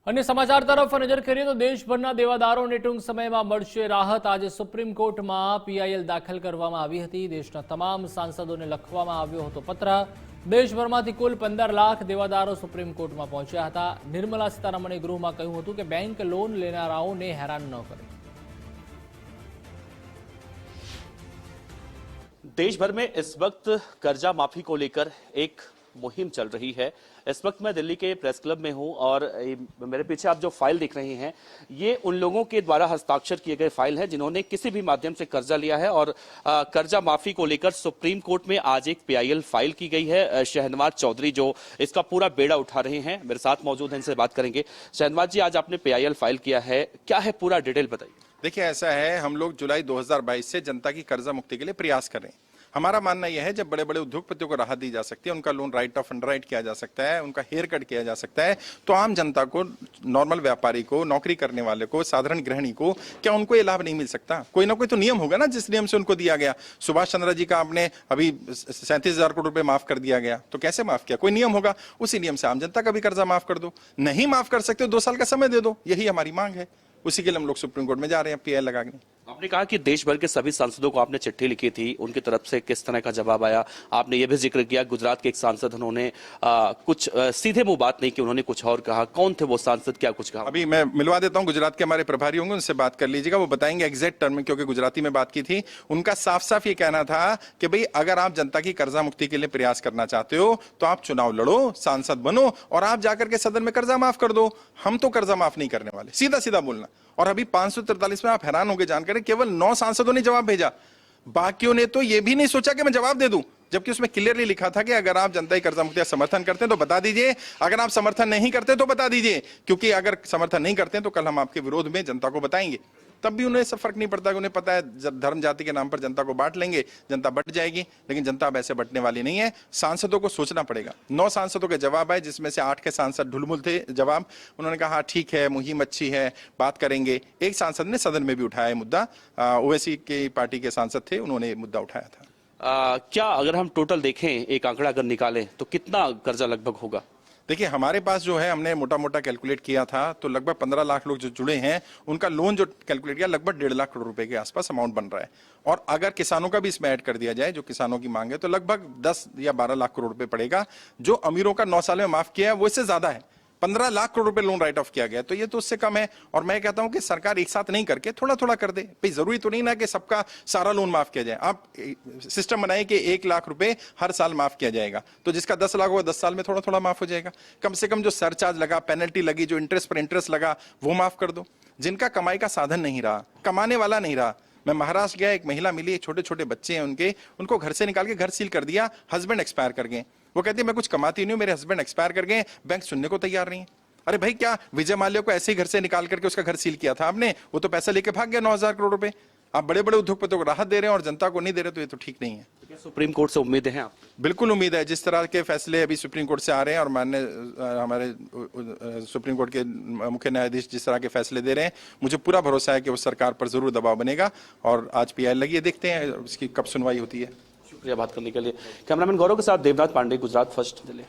अन्य समाचार तरफ नजर કરીએ તો દેશભરના દેવાદારોને ટૂંક સમયમાં મળશે રાહત। આજે સુપ્રીમ કોર્ટમાં પીઆઈએલ દાખલ કરવામાં આવી હતી। દેશના તમામ સાંસદોને લખવામાં આવ્યો હતો પત્ર। દેશભરમાંથી કુલ 15 લાખ દેવાદારો સુપ્રીમ કોર્ટમાં પહોંચ્યા હતા। નિર્મલા સીતારમણે ગૃહમાં કહ્યું હતું કે બેંક લોન લેનારાઓને હેરાન ન કરે। देश भर में इस वक्त कर्जा माफी को लेकर एक मुहिम चल रही है। इस वक्त मैं दिल्ली के प्रेस क्लब में हूं और मेरे पीछे आप जो फाइल देख रहे हैं ये उन लोगों के द्वारा हस्ताक्षर किए गए फाइल है जिन्होंने किसी भी माध्यम से कर्जा लिया है और कर्जा माफी को लेकर सुप्रीम कोर्ट में आज एक पीआईएल फाइल की गई है। शहनवाज चौधरी जो इसका पूरा बेड़ा उठा रहे हैं मेरे साथ मौजूद हैं, इनसे बात करेंगे। शहनवाज जी, आज आपने पीआईएल फाइल किया है, क्या है पूरा डिटेल बताइए। देखिए, ऐसा है, हम लोग जुलाई 2022 से जनता की कर्जा मुक्ति के लिए प्रयास कर रहे हैं। हमारा मानना यह है जब बड़े बड़े उद्योगपतियों को राहत दी जा सकती है, उनका लोन राइट ऑफ अंडरराइट किया जा सकता है, उनका हेयर कट किया जा सकता है, तो आम जनता को, नॉर्मल व्यापारी को, नौकरी करने वाले को, साधारण गृहिणी को, क्या उनको ये लाभ नहीं मिल सकता? कोई ना कोई तो नियम होगा ना जिस नियम से उनको दिया गया। सुभाष चंद्र जी का आपने अभी 37,000 करोड़ रुपए माफ कर दिया गया, तो कैसे माफ किया? कोई नियम होगा, उसी नियम से आम जनता का भी कर्जा माफ कर दो। नहीं माफ कर सकते 2 साल का समय दे दो, यही हमारी मांग है। उसी के लिए हम लोग सुप्रीम कोर्ट में जा रहे हैं पीआईएल लगाने। आपने कहा कि देश भर के सभी सांसदों को आपने चिट्ठी लिखी थी, उनकी तरफ से किस तरह का जवाब आया? आपने ये भी जिक्र किया गुजरात के एक सांसद, उन्होंने कुछ सीधे मुंह बात नहीं की, उन्होंने कुछ और कहा। कौन थे वो सांसद, क्या कुछ कहा? अभी मैं मिलवा देता हूं, गुजरात के हमारे प्रभारी होंगे, उनसे बात कर लीजिएगा, वो बताएंगे एग्जैक्ट टर्म में, क्योंकि गुजराती में बात की थी। उनका साफ साफ ये कहना था कि भाई अगर आप जनता की कर्जा मुक्ति के लिए प्रयास करना चाहते हो तो आप चुनाव लड़ो, सांसद बनो और आप जाकर के सदन में कर्जा माफ कर दो। हम तो कर्जा माफ नहीं करने वाले, सीधा सीधा बोलना। और अभी 543 में आप हैरान होंगे जानकर केवल 9 सांसदों ने जवाब भेजा, बाकियों ने तो ये भी नहीं सोचा कि मैं जवाब दे दूं, जबकि उसमें क्लियरली लिखा था कि अगर आप जनता की कर्जा मुक्ति का समर्थन करते हैं तो बता दीजिए, अगर आप समर्थन नहीं करते तो बता दीजिए, क्योंकि अगर समर्थन नहीं करते तो कल हम आपके विरोध में जनता को बताएंगे। तब भी उन्हें सब फर्क नहीं पड़ता, उन्हें पता है धर्म जाति के नाम पर जनता को बांट लेंगे, जनता बट जाएगी। लेकिन जनता अब ऐसे बटने वाली नहीं है। सांसदों को सोचना पड़ेगा। 9 सांसदों के जवाब आए, जिसमें से 8 के सांसद ढुलमुल थे जवाब। उन्होंने कहा ठीक है, मुहिम अच्छी है, बात करेंगे। एक सांसद ने सदन में भी उठाया मुद्दा, ओवैसी की पार्टी के सांसद थे, उन्होंने मुद्दा उठाया था। क्या अगर हम टोटल देखें, एक आंकड़ा अगर निकालें तो कितना कर्जा लगभग होगा? देखिए, हमारे पास जो है, हमने मोटा मोटा कैलकुलेट किया था तो लगभग 15 लाख लोग जो जुड़े हैं उनका लोन जो कैलकुलेट किया लगभग 1.5 लाख करोड़ रुपए के आसपास अमाउंट बन रहा है। और अगर किसानों का भी इसमें ऐड कर दिया जाए, जो किसानों की मांग है, तो लगभग 10 या 12 लाख करोड़ रुपए पड़ेगा। जो अमीरों का 9 साल में माफ किया है वो इससे ज्यादा है। 15 लाख करोड़ रुपए लोन राइट ऑफ किया गया, तो ये तो उससे कम है। और मैं कहता हूं कि सरकार एक साथ नहीं करके थोड़ा थोड़ा कर दे। भाई जरूरी तो नहीं ना कि सबका सारा लोन माफ किया जाए। आप सिस्टम बनाइए कि 1 लाख रुपए हर साल माफ किया जाएगा, तो जिसका 10 लाख होगा 10 साल में थोड़ा थोड़ा माफ हो जाएगा। कम से कम जो सरचार्ज लगा, पेनल्टी लगी, जो इंटरेस्ट पर इंटरेस्ट लगा, वो माफ कर दो। जिनका कमाई का साधन नहीं रहा, कमाने वाला नहीं रहा। मैं महाराष्ट्र गया, एक महिला मिली, छोटे छोटे बच्चे हैं उनके, उनको घर से निकाल के घर सील कर दिया, हस्बैंड एक्सपायर कर गए। वो कहती है मैं कुछ कमाती नहीं हूं, मेरे हस्बैंड एक्सपायर कर गए, बैंक सुनने को तैयार नहीं है। अरे भाई, क्या विजय माल्या को ऐसे ही घर से निकाल करके उसका घर सील किया था आपने? वो तो पैसा लेके भाग गया 9,000 करोड़ रुपए। आप बड़े बड़े उद्योगपतियों को राहत दे रहे हैं और जनता को नहीं दे रहे, तो ये तो ठीक नहीं है। क्या सुप्रीम कोर्ट से उम्मीद है आप? बिल्कुल उम्मीद है। जिस तरह के फैसले अभी सुप्रीम कोर्ट से आ रहे हैं और माननीय हमारे सुप्रीम कोर्ट के मुख्य न्यायाधीश जिस तरह के फैसले दे रहे हैं, मुझे पूरा भरोसा है कि वो सरकार पर जरूर दबाव बनेगा। और आज पीआईएल लगी है, देखते हैं उसकी कब सुनवाई होती है। शुक्रिया बात करने के लिए। कैमरामैन गौरव के साथ देवनाथ पांडे, गुजरात फर्स्ट, दिल्ली।